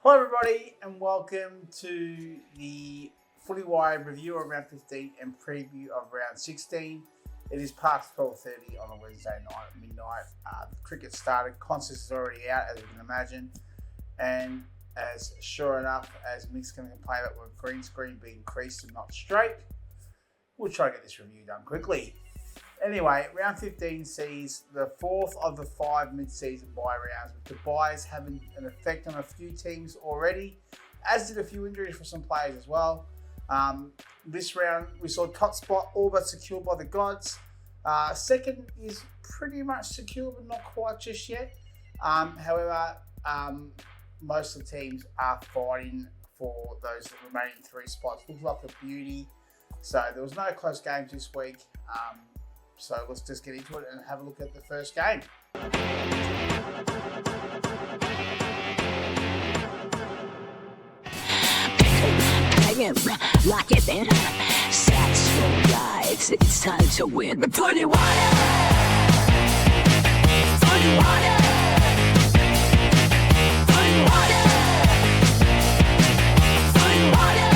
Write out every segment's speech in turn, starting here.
Hello everybody and welcome to the Footywired review of round 15 and preview of round 16. It is past 12:30 on a Wednesday night at midnight. The cricket started, Constance is already out as you can imagine, and as sure enough as Mick's going to complain about the green screen being creased and not straight, we'll try to get this review done quickly. Anyway, round 15 sees the fourth of the 5 mid-season bye rounds, with the byes having an effect on a few teams already, as did a few injuries for some players as well. This round, we saw top spot all but secured by the gods. Second is pretty much secure, but not quite just yet. However, most of the teams are fighting for those remaining 3 spots. Looks like a beauty. So there was no close games this week. So let's just get into it and have a look at the first game. Lock it in. Saxophone lights. It's time to win. But Footywired. Footywired. Footywired. Footywired.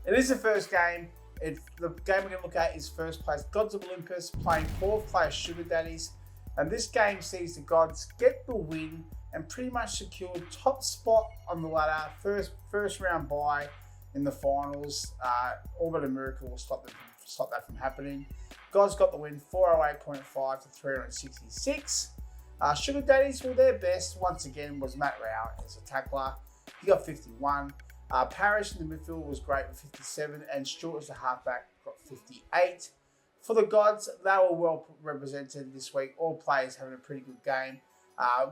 It is the first game. The game we're going to look at is first place Gods of Olympus playing 4th place Sugar Daddies. And this game sees the Gods get the win and pretty much secure top spot on the ladder. First round bye in the finals. All but a miracle will stop that from happening. Gods got the win 408.5 to 366. Sugar Daddies, well, their best once again was Matt Rao as a tackler. He got 51. Parrish in the midfield was great with 57, and Stewart as the halfback got 58. For the Gods, they were well represented this week. All players having a pretty good game.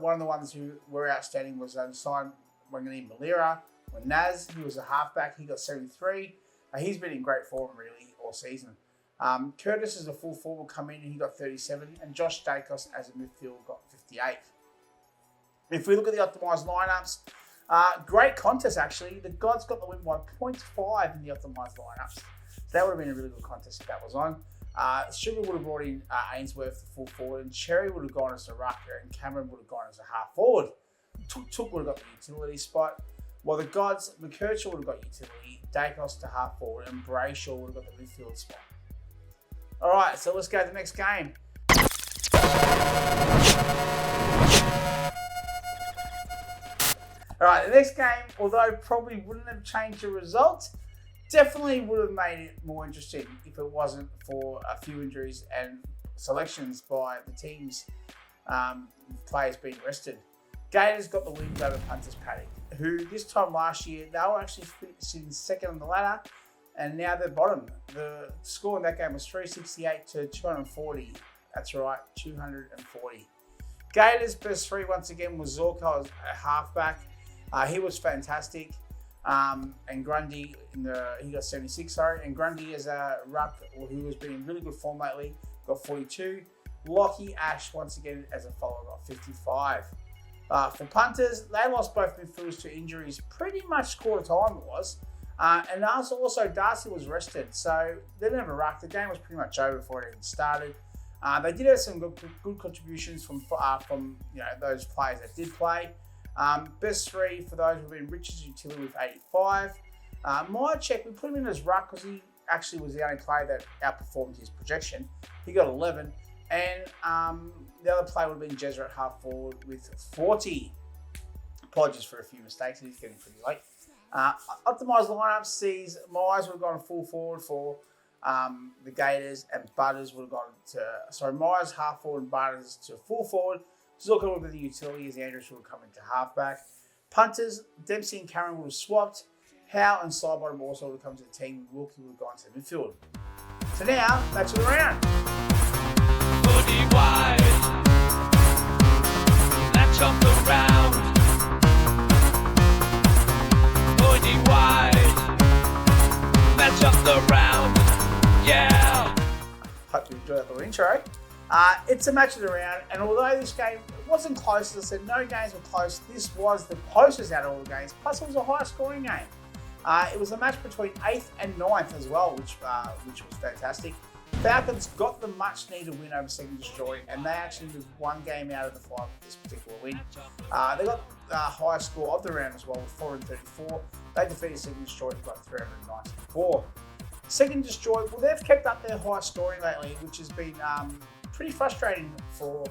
One of the ones who were outstanding was Simon Wangani Malira. When Naz, he was a halfback, he got 73. He's been in great form really all season. Curtis as a full forward come in and he got 37, and Josh Dacos as a midfield got 58. If we look at the optimised lineups, great contest actually. The Gods got the win by 0.5 in the optimised lineups. So that would have been a really good contest if that was on. Sugar would have brought in Ainsworth the full forward, and Cherry would have gone as a rucker, and Cameron would have gone as a half forward. Took would have got the utility spot, while the Gods, McKercher would have got utility, Dacos to half forward, and Brayshaw would have got the midfield spot. Alright, so let's go to the next game. Alright, the next game, although probably wouldn't have changed the result, definitely would have made it more interesting if it wasn't for a few injuries and selections by the teams, players being rested. Gators got the win over Punters Paddock, who this time last year, they were actually sitting second on the ladder, and now they're bottom. The score in that game was 368 to 240. That's right, 240. Gators' best 3 once again was Zorko as a halfback. He was fantastic. And Grundy, he got 76, and Grundy as a ruck, who has been in really good form lately, got 42. Lockie Ash, once again, as a follower, got 55. For punters, they lost both midfielders to injuries pretty much quarter time it was. And also Darcy was rested, so they didn't have a ruck. The game was pretty much over before it even started. They did have some good contributions from those players that did play. Best 3 for those would have been Richards utility with 85. Myercheck, we put him in as ruck because he actually was the only player that outperformed his projection. He got 11. And the other player would have been Jezra at half forward with 40. Apologies for a few mistakes, he's getting pretty late. Optimised lineup sees Myers would have gone full forward for the Gators, and Butters would have gone Myers half forward and Butters to full forward. Zucker would be the utility as Andrews would have come into halfback. Punters, Dempsey and Cameron would have swapped. Howe and Sidebottom also would have come to the team. Wilkie would have gone to the midfield. So now, match of the round. Footywired. Match of the round. Footywired. Match of the round. Yeah. Hope you enjoyed that little intro. It's a match of the round, and although this game wasn't close, as I said, no games were close, this was the closest out of all the games, plus it was a high scoring game. It was a match between 8th and 9th as well, which was fantastic. Falcons got the much needed win over Second Destroy, and they actually moved one game out of the five with this particular win. They got the highest score of the round as well with 434. They defeated Second Destroy and got 394. Second Destroy, well, they've kept up their high scoring lately, which has been pretty frustrating for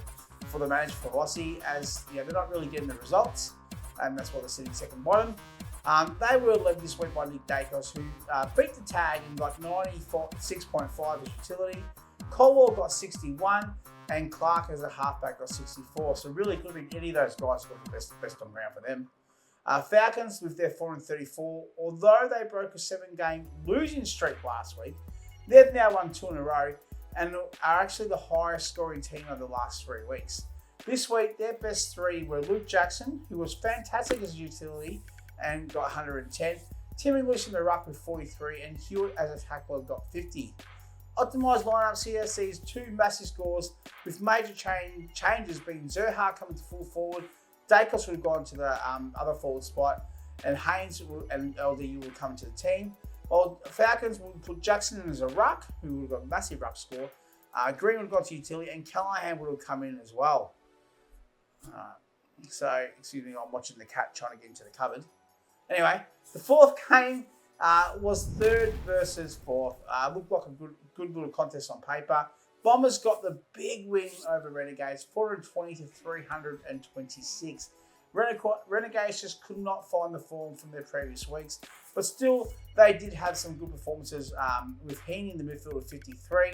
the manager for Rossi, as they're not really getting the results, and that's why they're sitting second bottom. They were led this week by Nick Dacos, who beat the tag and got 96.5 as utility. Colwell got 61, and Clark as a halfback got 64. So really could have been any of those guys got the best on ground for them. Falcons with their 434, although they broke a 7-game losing streak last week, they've now won 2 in a row and are actually the highest scoring team of the last 3 weeks. This week, their best 3 were Luke Jackson, who was fantastic as a utility and got 110. Tim English in the ruck with 43, and Hewitt as a tackler got 50. Optimised lineups here sees 2 massive scores with major changes being Zerha coming to full forward, Dacos would have gone to the other forward spot, and Haynes and LDU will come to the team. While Falcons will put Jackson in as a ruck, who would have got a massive ruck score. Green would have gone to utility, and Callahan would have come in as well. So, excuse me, I'm watching the cat trying to get into the cupboard. Anyway, the fourth game was third versus fourth. Looked like a good little contest on paper. Bombers got the big win over Renegades, 420 to 326. Renegades just could not find the form from their previous weeks, but still they did have some good performances with Heaney in the midfield of 53.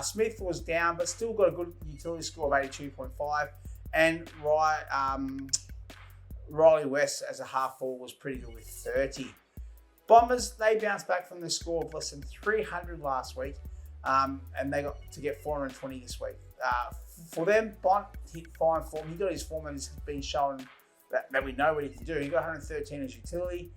Smith was down, but still got a good utility score of 82.5, and Riley West as a half forward was pretty good with 30. Bombers, they bounced back from the score of less than 300 last week, and they got to get 420 this week. For them, Bont hit fine form. He got his form and has been shown that we know what he can do. He got 113 as utility.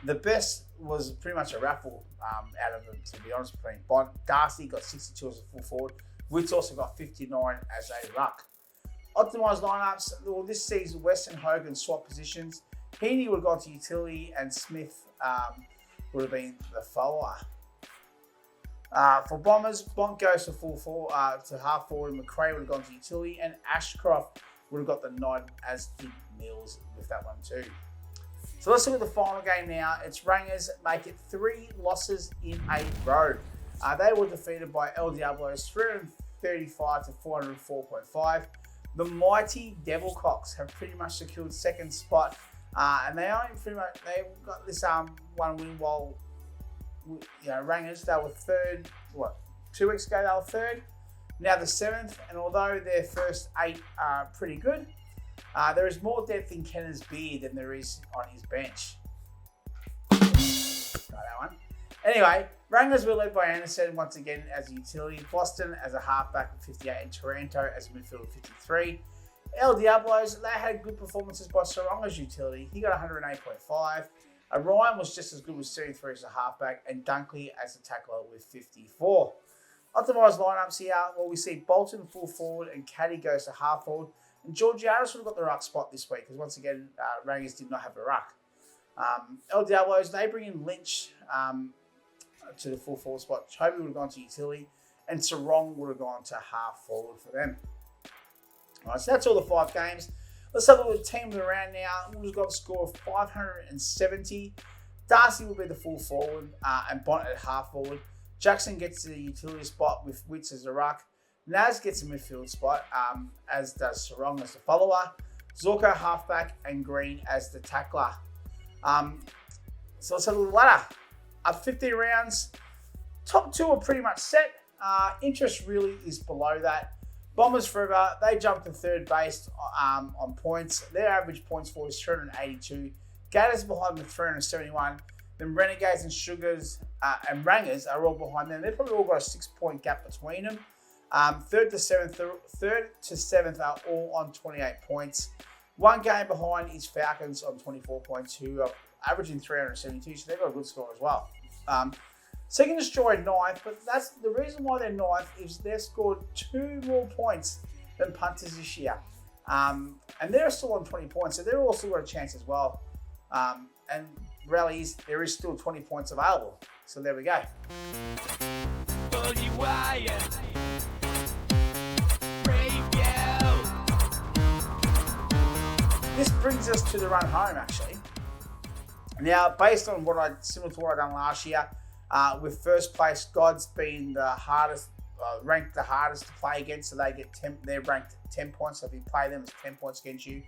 The best was pretty much a raffle out of them, to be honest, between Bont. Darcy got 62 as a full forward. Witts also got 59 as a ruck. Optimised lineups. Well, this season, West and Hogan swap positions. Heaney would have gone to utility, and Smith would have been the follower. For Bombers, Bont goes to full forward, to half forward. McRae would have gone to utility, and Ashcroft would have got the nod, as did Mills with that one too. So let's look at the final game now. It's Rangers make it 3 losses in a row. They were defeated by El Diablos 335 to 404.5. The mighty Devilcocks have pretty much secured second spot, and they've got this one win, while Rangers, they were third. 2 weeks ago they were third. Now the 7th, and although their first 8 are pretty good, there is more depth in Kenner's beard than there is on his bench. Got that one. Anyway, Rangers were led by Anderson once again as a utility, Boston as a halfback with 58, and Taranto as a midfielder with 53. El Diablos, they had good performances by Saronga's utility. He got 108.5. Ryan was just as good with 33 as a halfback, and Dunkley as a tackler with 54. Optimised lineups here, well, we see Bolton full forward and Caddy goes to half forward. And Georgiadis would have got the ruck spot this week, because once again, Rangers did not have a ruck. El Diablos, they bring in Lynch to the full forward spot. Toby would have gone to utility, and Sarong would have gone to half forward for them. All right, so that's all the 5 games. Let's have a look at the team of the round now. We've got a score of 570. Darcy will be the full forward, and Bont at half forward. Jackson gets the utility spot with Witts as a ruck. Naz gets a midfield spot, as does Sarong as the follower. Zorko halfback, and Green as the tackler. So let's have a little ladder. 15 rounds. Top 2 are pretty much set. Interest really is below that. Bombers forever, they jumped to third based on points. Their average points for is 382. Gators behind with 371. Then Renegades and Sugars and Rangers are all behind them. They've probably all got a 6-point gap between them. Third to seventh are all on 28 points. 1 game behind is Falcons on 24 points, who are averaging 372, so they've got a good score as well. Second Destroy 9th, but that's the reason why they're 9th is they've scored 2 more points than punters this year. And they're still on 20 points, so they're also got a chance as well. And rallies, there is still 20 points available. So there we go. Footywired Preview. This brings us to the run home, actually. Now, based on similar to what I done last year, with first place Gods being the hardest, ranked the hardest to play against, so they're ranked 10 points. So if you play them, it's 10 points against you.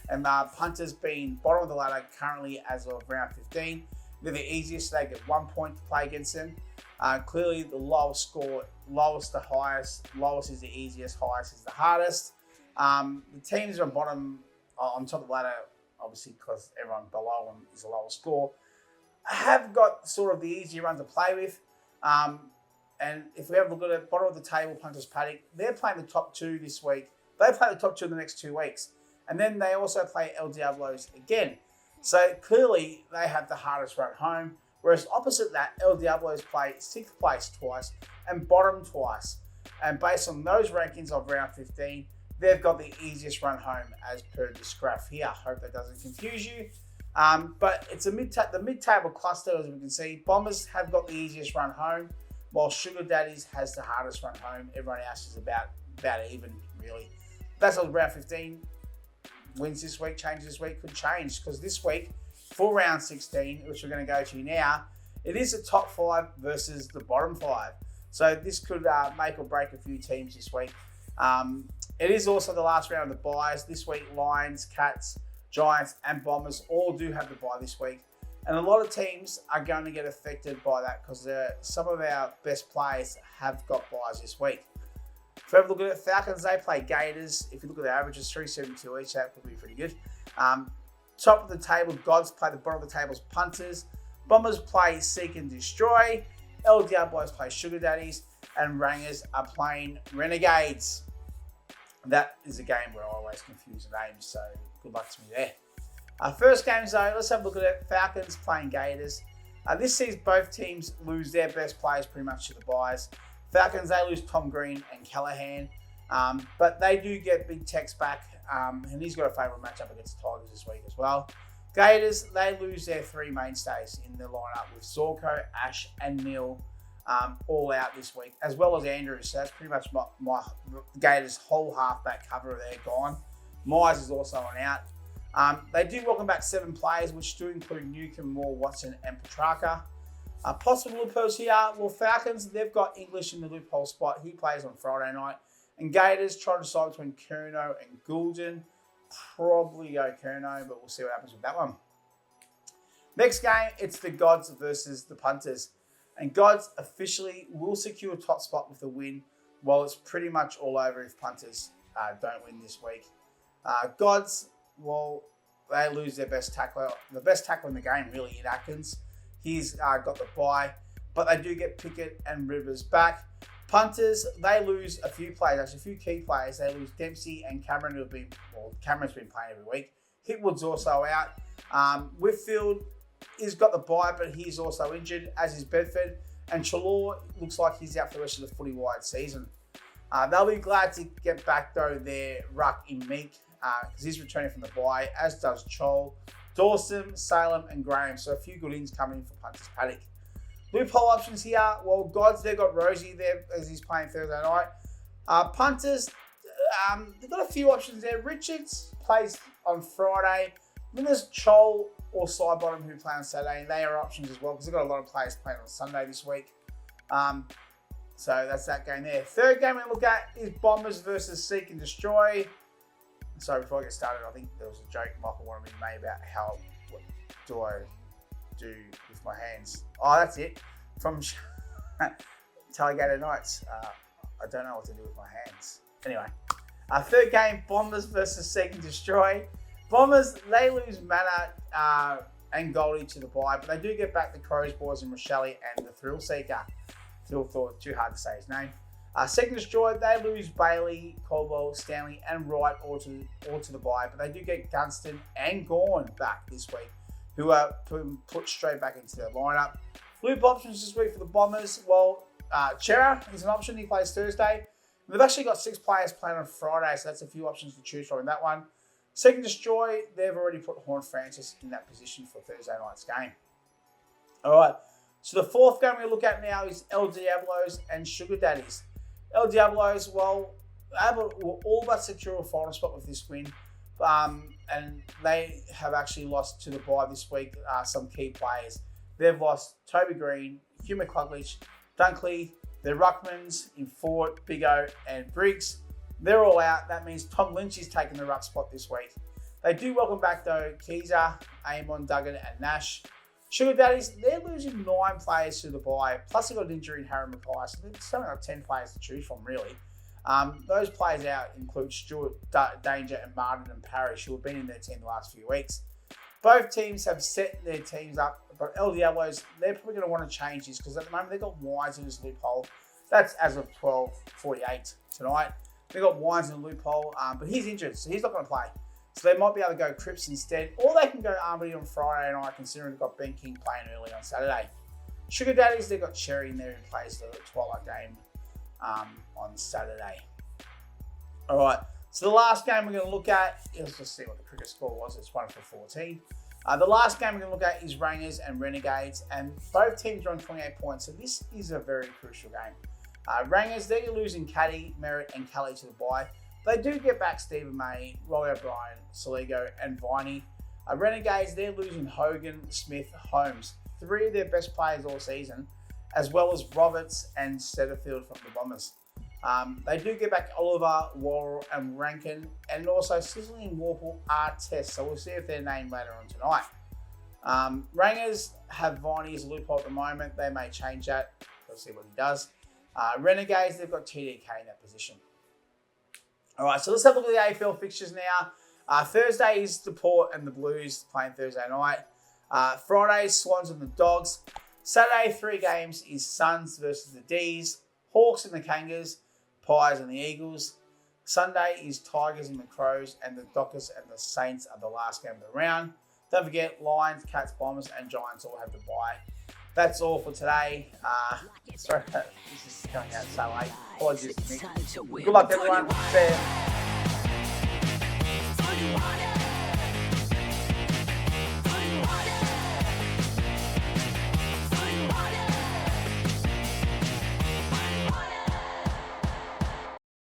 And Punters being bottom of the ladder currently as of round 15. They're the easiest, so they get 1 point to play against them. Clearly, the lowest score, lowest to highest. Lowest is the easiest, highest is the hardest. The teams on bottom, on top of the ladder, obviously because everyone below them is a lower score, have got sort of the easier run to play with. And if we have a look at it, bottom of the table, Punters Paddock, they're playing the top two this week. They play the top two in the next 2 weeks. And then they also play El Diablos again. So clearly they have the hardest run home. Whereas opposite that, El Diablos play 6th place twice and bottom twice. And based on those rankings of round 15, they've got the easiest run home as per this graph here. Hope that doesn't confuse you. But it's the mid-table cluster, as we can see. Bombers have got the easiest run home, while Sugar Daddies has the hardest run home. Everyone else is about even, really. That's on round 15. Wins this week, changes this week, could change. Because this week, for round 16, which we're going to go to now, it is the top 5 versus the bottom 5. So this could make or break a few teams this week. It is also the last round of the buys. This week, Lions, Cats, Giants, and Bombers all do have the bye this week. And a lot of teams are going to get affected by that because some of our best players have got buys this week. If we have a look at it, Falcons, they play Gators. If you look at the averages, 372 each, that could be pretty good. Top of the table, Gods play the bottom of the table's Punters. Bombers play Seek and Destroy. El Diablos play Sugar Daddies. And Rangers are playing Renegades. That is a game where I always confuse the names, so good luck to me there. First game, though, let's have a look at it. Falcons playing Gators. This sees both teams lose their best players pretty much to the buys. Falcons, they lose Tom Green and Callahan, but they do get Big Tex back, and he's got a favourite matchup against the Tigers this week as well. Gators, they lose their 3 mainstays in the lineup with Zorko, Ash, and Neil all out this week, as well as Andrews. So that's pretty much my Gators' whole halfback cover. They're gone. Myers is also on out. They do welcome back 7 players, which do include Newcomb, Moore, Watson, and Petrarca. Possible loopholes here. Well, Falcons, they've got English in the loophole spot. He plays on Friday night. And Gators try to decide between Curnow and Goulden. Probably go Curnow, but we'll see what happens with that one. Next game, it's the Gods versus the Punters. And Gods officially will secure top spot with a win, while it's pretty much all over if Punters don't win this week. Gods, well, they lose their best tackler, the best tackler in the game, really, in Atkins. He's got the bye, but they do get Pickett and Rivers back. Punters, they lose a few players, actually a few key players. They lose Dempsey and Cameron, Cameron's been playing every week. Hitwood's also out. Whitfield has got the bye, but he's also injured, as is Bedford. And Chalor looks like he's out for the rest of the Footywired season. They'll be glad to get back, though, their ruck in Meek, because he's returning from the bye, as does Chol, Dawson, Salem, and Graham. So a few good ins coming for Punters Paddock. Loophole options here. Well, Gods, they've got Rosie there as he's playing Thursday night. Punters, they've got a few options there. Richards plays on Friday. Then there's Chol or Sidebottom who play on Saturday, and they are options as well because they've got a lot of players playing on Sunday this week. So that's that game there. Third game we look at is Bombers versus Seek and Destroy. So before I get started, I think there was a joke Michael wanted me to make about what do I do with my hands. Oh, that's it. From Tallygator Nights. I don't know what to do with my hands. Anyway, third game, Bombers versus Seek and Destroy. Bombers, they lose Mana and Goldie to the bye, but they do get back the Crows boys and Rochelle and the Thrill Seeker. Still thought too hard to say his name. Second Destroy, they lose Bailey, Caldwell, Stanley, and Wright all to the bye, but they do get Gunston and Gorn back this week, who are put straight back into their lineup. Loop options this week for the Bombers. Well, Chera is an option. He plays Thursday. They've actually got 6 players playing on Friday, so that's a few options to choose from in that one. Second Destroy, they've already put Horn Francis in that position for Thursday night's game. All right, So the fourth game we're going to look at now is El Diablos and Sugar Daddies. El Diablos, well, were all but secure a final spot with this win. And they have actually lost to the bye this week some key players. They've lost Toby Green, Hugh McCluggage, Dunkley, their ruckmans in Ford, Big O and Briggs. They're all out. That means Tom Lynch is taking the ruck spot this week. They do welcome back though Keezer, Amon, Duggan and Nash. Sugar Daddies, they're losing 9 players to the bye. Plus they've got an injury in Harry Mackay, so they've only got 10 players to choose from really. Those players out include Stuart, Danger and Martin and Parrish, who have been in their team the last few weeks. Both teams have set their teams up, but El Diablos, they're probably going to want to change this because at the moment they've got Wines in this loophole. That's as of 12:48 tonight. They've got Wines in the loophole, but he's injured, so he's not going to play. So they might be able to go Cripps instead, or they can go Armory on Friday night, considering they've got Ben King playing early on Saturday. Sugar Daddies, they've got Cherry in there who plays the Twilight game on Saturday. All right, so the last game we're going to look at, let's just see what the cricket score was. It's 1 for 14. The last game we're going to look at is Rangers and Renegades, and both teams are on 28 points, so this is a very crucial game. Rangers, they're losing Caddy, Merritt and Kelly to the bye. They do get back Stephen May, Roy O'Brien, Saligo and Viney. Renegades, they're losing Hogan, Smith, Holmes, 3 of their best players all season, as well as Roberts and Setterfield from the Bombers. They do get back Oliver, Worrell and Rankin, and also Sizzling and Warple are tests, so we'll see if they're named later on tonight. Rangers have Viney as a loophole at the moment. They may change that. We'll see what he does. Renegades, they've got TDK in that position. All right, so let's have a look at the AFL fixtures now. Thursday is the Port and the Blues playing Thursday night. Friday, Swans and the Dogs. Saturday, 3 games is Suns versus the D's, Hawks and the Kangas, Pies and the Eagles. Sunday is Tigers and the Crows, and the Dockers and the Saints are the last game of the round. Don't forget, Lions, Cats, Bombers and Giants all have the bye. That's all for today. Sorry, this is coming out so late. Apologies to me. Good luck, everyone. See ya.